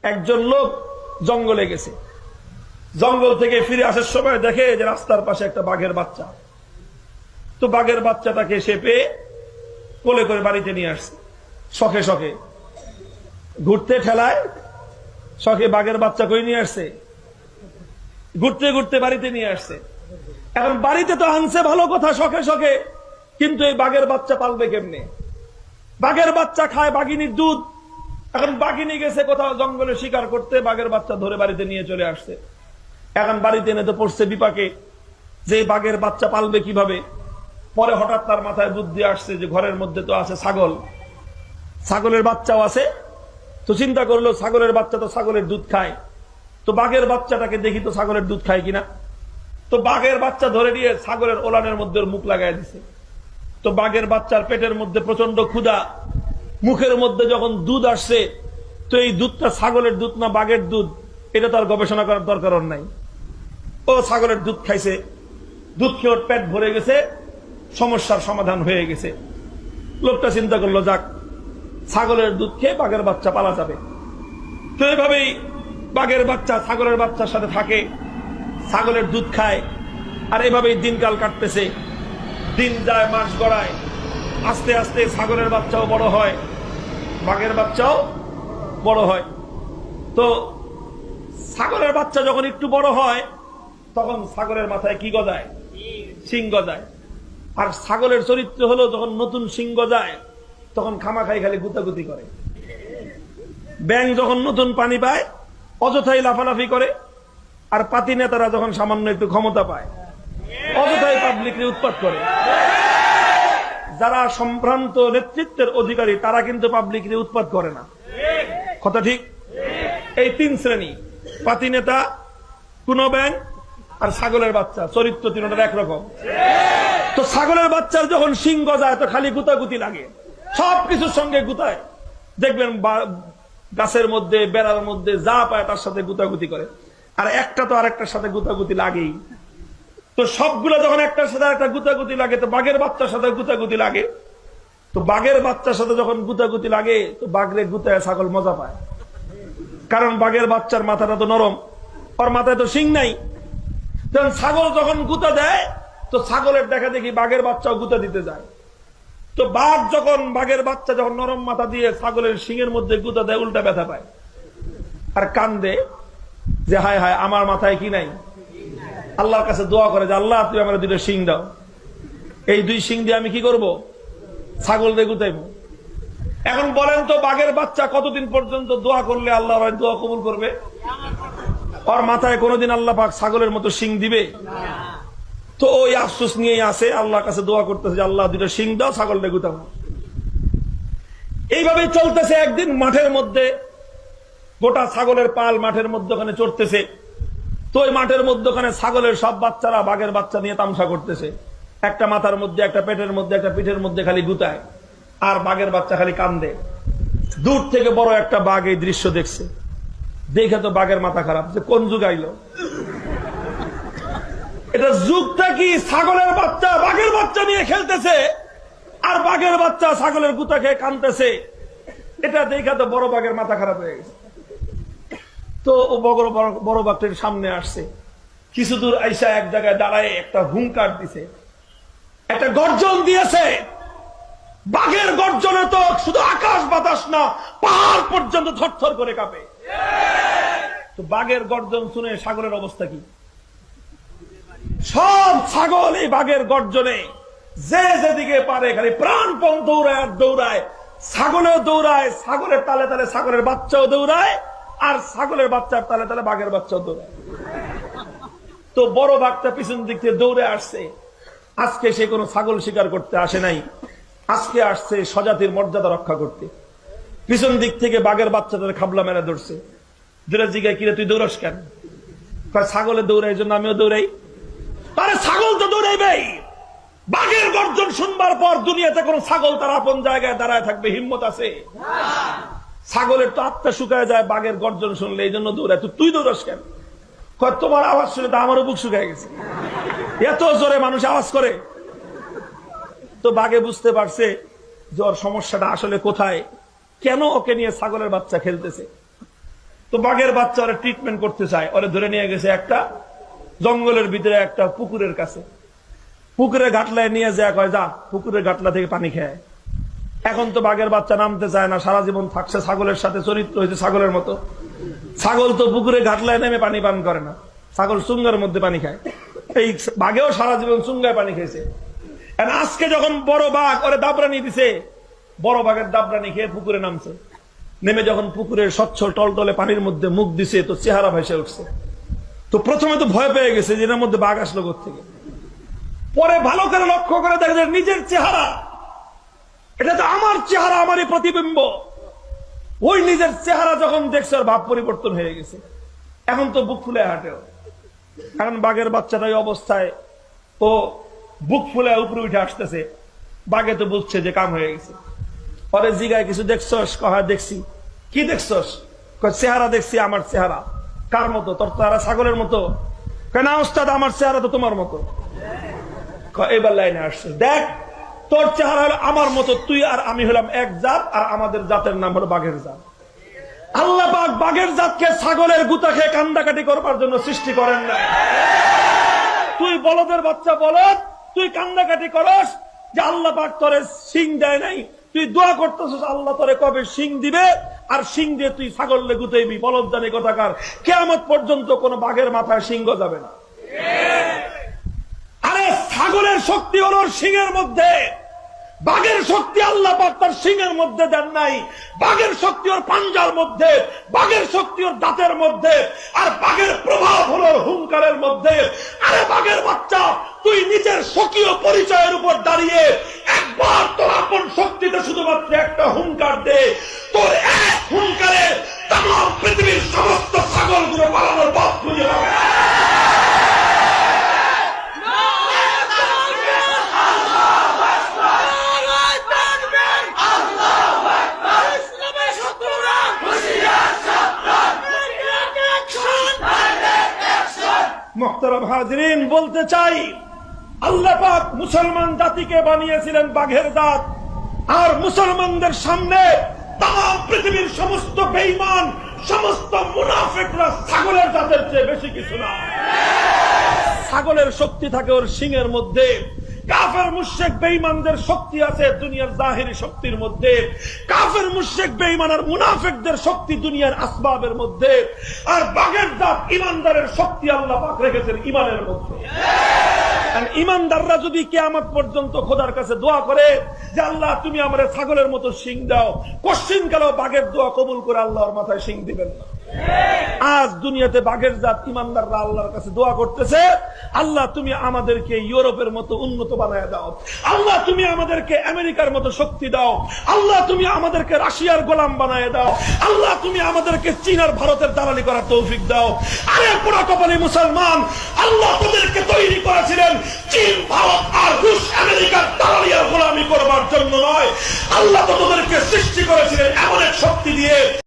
একজন লোক জঙ্গলে গেছে, জঙ্গল থেকে ফিরে আসার সময় দেখে যে রাস্তার পাশে একটা বাঘের বাচ্চা। তো বাঘের বাচ্চাটাকে সে পেয়ে কোলে করে বাড়িতে নিয়ে আসছে। শখে শখে ঘুরতে ঠেলায় শখে বাঘের বাচ্চা কই নিয়ে আসছে, ঘুরতে ঘুরতে বাড়িতে নিয়ে আসছে। এখন বাড়িতে তো আনছে ভালো কথা, শখে শখে, কিন্তু এই বাঘের বাচ্চা পালবে কেমনে? বাঘের বাচ্চা খায় বাঘিনীর দুধ। এখন বাঘিনী গেছে কোথাও জঙ্গলে শিকার করতে, বাঘের বাচ্চা ধরে বাড়িতে নিয়ে চলে আসছে। এখন বাড়িতে এনে তো পড়ছে বিপাকে যে বাঘের বাচ্চা পালবে কিভাবে। পরে হঠাৎ তার মাথায় বুদ্ধি আসছে যে ঘরের মধ্যে তো আছে ছাগল, ছাগলের বাচ্চাও আছে। তো চিন্তা করলো ছাগলের বাচ্চা তো ছাগলের দুধ খায়, তো বাঘের বাচ্চাটাকে দেখি তো ছাগলের দুধ খায় কিনা। তো বাঘের বাচ্চা ধরে নিয়ে ছাগলের ওলানের মধ্যে মুখ লাগাই দিছে। তো বাঘের বাচ্চার পেটের মধ্যে প্রচন্ড ক্ষুধা, মুখের মধ্যে যখন দুধ আসছে, তো এই দুধটা ছাগলের দুধ না বাঘের দুধ, এটা তার গবেষণা করার দরকার নাই। ও ছাগলের দুধ খাইছে, দুধ খেয়ে ওর পেট ভরে গেছে, সমস্যার সমাধান হয়ে গেছে। লোকটা চিন্তা করলো যাক, ছাগলের দুধ খেয়ে বাঘের বাচ্চা পালা যাবে। তো এইভাবেই বাঘের বাচ্চা ছাগলের বাচ্চার সাথে থাকে, ছাগলের দুধ খায়, আর এভাবেই দিনকাল কাটতেছে। দিন যায়, মাস গড়ায়, আস্তে আস্তে ছাগলের বাচ্চাও বড় হয়, বাঘের বাচ্চাও বড় হয়। তো ছাগলের বাচ্চা যখন একটু বড় হয়, তখন ছাগলের মাথায় কি গজায়? শিং গজায়। আর ছাগলের চরিত্র হলো যখন নতুন শিং গজায়, তখন খামাখাই খালি গুতাগুতি করে। ব্যাং যখন নতুন পানি পায়, অযথাই লাফালাফি করে। আর পাতি নেতারা যখন সামান্য একটু ক্ষমতা পায়, অযথাই পাবলিককে উৎপাত করে। যারা সম্ভ্রান্ত নেতৃত্বের অধিকারী, তারা কিন্তু পাবলিককে উৎপাত করে না। কথা ঠিক? এই তিন শ্রেণী, পাতি নেতা, কোন ব্যাং, আর ছাগলের বাচ্চা, চরিত্র তিনটার একরকম। তো ছাগলের বাচ্চার যখন শিং গজায়, তো খালি গুতাগুতি লাগে, সবকিছুর সঙ্গে গুতায়। দেখবেন গাছের মধ্যে, বেড়ার মধ্যে যা পায় তার সাথে গুতাগুতি করে। আর একটা তো আরেকটার সাথে গুতাগুতি লাগেই। তো সবগুলো যখন একটার সাথে একটা গুতাগুতি লাগে, তো বাঘের বাচ্চার সাথে গুতাগুতি লাগে। তো বাঘের বাচ্চার সাথে যখন গুতাগুতি লাগে, তো বাঘরে গুতায় ছাগল মজা পায়। কারণ বাঘের বাচ্চার মাথাটা তো নরম, ওর মাথায় তো শিং নাই। তখন ছাগল যখন গুতা দেয়, তো ছাগলের দেখা দেখি বাঘের বাচ্চাও গুতা দিতে যায়। তো বাঘ যখন, বাঘের বাচ্চা যখন নরম মাথা দিয়ে ছাগলের শিংয়ের মধ্যে গুতা দেয়, উল্টা ব্যথা পায় আর কান্দে যে হায় হায়, আমার মাথায় কি নাই। আল্লাহর কাছে দোয়া করে যে আল্লাহ তুমি আমার দুটো শিং দাও, এই দুই শিং দিয়ে আমি কি করব? ছাগল দিয়ে গুতাইব। এখন বলেন তো, বাঘের বাচ্চা কতদিন পর্যন্ত দোয়া করলে আল্লাহ দোয়া কবুল করবে? ওর মাথায় কোনোদিন আল্লাহ পাক ছাগলের মতো শিং দিবে? তো ওই আফসোস নিয়েই আসে, আল্লাহর কাছে দোয়া করতেছে যে আল্লাহ দুটো শিং দাও, ছাগলটা গুতাবো। এইভাবে চলতেছে। একদিন মাঠের মধ্যে গোটা ছাগলের পাল মাঠের মধ্যখানে চড়তেছে। তো ওই মাঠের মধ্যখানে ছাগলের সব বাচ্চারা বাঘের বাচ্চা নিয়ে তামসা করতেছে। একটা মাথার মধ্যে, একটা পেটের মধ্যে, একটা পিঠের মধ্যে খালি গুতায়, আর বাঘের বাচ্চা খালি কান্দে। দূর থেকে বড় একটা বাঘ এই দৃশ্য দেখছে, দেখে তো বাঘের মাথা খারাপ, যে কোন যুগ আইলো এটা? যুগটা কি? ছাগলের বাচ্চা বাঘের বাচ্চা নিয়ে খেলতেছে, আর বাঘের বাচ্চা ছাগলের গুতা খেয়ে কান্দতেছে। এটা দেখে তো বড় বাঘের মাথা খারাপ হয়ে গেছে। তো ও বড় বাঘটির সামনে আসছে, কিছু দূর আইসা এক জায়গায় দাঁড়ায় একটা হুঙ্কার দিছে, একটা গর্জন দিয়েছে। বাঘের গর্জনে তো শুধু আকাশ বাতাস না, পাহাড় পর্যন্ত থরথর করে কাঁপে। তো বাঘের গর্জন শুনে ছাগলের অবস্থা কি? সব ছাগল এই বাঘের গর্জনে যে যেদিকে পারে খালি প্রাণপণ দৌড়ায় আর দৌড়ায়। ছাগলেও দৌড়ায়, ছাগলের তালে তালে ছাগলের বাচ্চাও দৌড়ায়, আর ছাগলের বাচ্চার তালে তালে বাঘের বাচ্চাও দৌড়ায়। তো বড় বাঘটা পিছন দিক থেকে দৌড়ে আসছে। আজকে সে কোনো ছাগল শিকার করতে আসে নাই, আজকে আসছে স্বজাতির মর্যাদা রক্ষা করতে। পিছন দিক থেকে বাঘের বাচ্চাদের খাবলা মেরে ধরছে। দুটা জিগায়, কিরে তুই দৌড়াস কেন? ছাগলে দৌড়াই, জন্য আমিও দৌড়াই। আরে ছাগল তো দৌড়াইবেই। বাঘের গর্জন শুনবার পর দুনিয়াতে কোন ছাগল তার আপন জায়গায় দাঁড়ায় থাকবে হিম্মত আছে? ছাগলের তো আত্মা শুকায় যায় বাঘের গর্জন শুনলে, এই জন্য দৌড়ায়। তুই দৌড়াস কেন? তোমার আওয়াজ শুনে তো আমারও বুক শুকায় গেছে, এত জোরে মানুষ আওয়াজ করে। তো বাঘে বুঝতে পারছে যে ওর সমস্যাটা আসলে কোথায়, কেন ওকে নিয়ে ছাগলের বাচ্চা খেলতেছে। তো বাঘের বাচ্চা ওরা ট্রিটমেন্ট করতে চায়, ওরা ধরে নিয়ে গেছে একটা জঙ্গলের ভিতরে একটা পুকুরের কাছে। পুকুরের ঘাটলায় নিয়ে যায়, কয় যা পুকুরের ঘাটলা থেকে পানি খেয়ে। এখন তো বাঘের বাচ্চা নামতে চায় না, সারা জীবন থাকছে ছাগলের সাথে, চরিত্র হয়েছে ছাগলের মতো। ছাগল তো পুকুরে ঘাটলায় নেমে পানি পান করে না, ছাগল চুঙ্গার মধ্যে পানি খায়। এই বাঘেও সারা জীবন চুঙ্গায় পানি খেয়েছে। আজকে যখন বড় বাঘ ওরে দাবরানি দিছে, বড় বাঘের দাবরানি খেয়ে পুকুরে নামছে। নেমে যখন পুকুরের স্বচ্ছ টলটলে পানির মধ্যে মুখ দিছে, তো চেহারা ভেসে উঠছে। তো প্রথমে তো ভয় পেয়ে গেছে যে এর মধ্যে বাঘ আসলো কোত্থেকে। পরে ভালো করে লক্ষ্য করে দেখে নিজের চেহারা, এটা তো আমার চেহারা, আমারই প্রতিবিম্ব। ওই নিজের চেহারা যখন দেখছে ওর ভাব পরিবর্তন হয়ে গেছে। এখন তো বুক ফুলে হাঁটেও। এখন বাঘের বাচ্চাটা ওই অবস্থায় ও বুক ফুলে উপরে উঠে আসতেছে। বাঘে তো বুঝছে যে কাম হয়ে গেছে। পরে জিগায় কিছু দেখছস? কহা দেখছি। কি দেখছস? চেহারা দেখছি, আমার চেহারা। কার মতো? তোর চেহারা ছাগলের মতো? কেন ওস্তাদ, আমার চেহারা তো তোমার মতো। এবার লাইনে আসছে, দেখ তোর চেহারা হলো আমার মতো, তুই আর আমি হলাম এক জাত, আর আমাদের জাতের নাম হলো বাঘের জাত। আল্লাহ পাক বাঘের জাতকে ছাগলের গুতা খেয়ে কান্দাকাটি করবার জন্য সৃষ্টি করেন না। তুই বলদের বাচ্চা বলদ, তুই কান্দাকাটি করস যে আল্লাহ পাক তোরে শিং দেয় নাই। তুই দোয়া করতেছিস আল্লাহ তোরে কবে শিং দিবে, আর শিং দিয়ে তুই ছাগলে গুতাইবি। বলদ জানি কথাকার, কিয়ামত পর্যন্ত কোন বাঘের মাথায় সিংহ যাবে না। আরে ছাগলের শক্তি হলো সিংহের মধ্যে, বাঘের শক্তি আল্লাহ পাক তার সিংহের মধ্যে দেন নাই। বাঘের শক্তি ওর পাঞ্জার মধ্যে, বাঘের শক্তি ওর দাঁতের মধ্যে, আর বাঘের প্রভাব হলো হুঙ্কারের মধ্যে। আরে বাঘের বাচ্চা, তুই নিজের স্বকীয় পরিচয়ের উপর দাঁড়িয়ে একবার তোর আপন শক্তিতে শুধুমাত্র একটা হুঙ্কার দে, তোর এক হুঙ্কারে তামাম পৃথিবীর সমস্ত ছাগলগুলো পালানোর পথ খুঁজে পাবে। মুহতারাম হাজরিন, বলতে চাই আল্লাহ পাক মুসলমান জাতিকে বানিয়েছিলেন বাঘের জাত, আর মুসলমানদের সামনে তাম পৃথিবীর সমস্ত বেঈমান, সমস্ত মুনাফিকরা ছাগলের জাতের চেয়ে বেশি কিছু না। ছাগলের শক্তি থাকে ওর শিংয়ের মধ্যে। কাফের মুশরিক বেঈমানদের শক্তি আছে দুনিয়ার জাহিরি শক্তির মধ্যে। কাফের মুশরিক বেঈমান আর মুনাফিকদের শক্তি দুনিয়ার আসবাবের মধ্যে। আর বাঘের জাত ঈমানদারের শক্তি আল্লাহ পাক রেখেছেন ঈমানের মধ্যে। ঈমানদাররা যদি কিয়ামত পর্যন্ত খোদার কাছে দোয়া করে যে আল্লাহ তুমি আমারে ছাগলের মতো শিং দাও, কোশ্চিন কালেও বাঘের দোয়া কবুল করে আল্লাহর মাথায় শিং দিবেন না। আজ দুনিয়াতে বাঘের জাত ঈমানদাররা আল্লাহর কাছে দোয়া করতেছে, আল্লাহ তুমি আমাদেরকে ইউরোপের মতো উন্নত বানায় দাও, আল্লাহ তুমি আমাদেরকে আমেরিকার মতো শক্তি দাও, আল্লাহ তুমি আমাদেরকে রাশিয়ার গোলাম বানায় দাও, আল্লাহ তুমি আমাদেরকে চীন আর ভারতের দালালি করার তৌফিক দাও। আরে পুরা কপালি মুসলমান, আল্লাহ তোদেরকে তৈরি করেছিলেন চীন, ভারত আর রুশ আমেরিকার দালালি আর গোলামি করবার জন্য নয়। আল্লাহ তো তোদেরকে সৃষ্টি করেছিলেন এমন এক শক্তি দিয়ে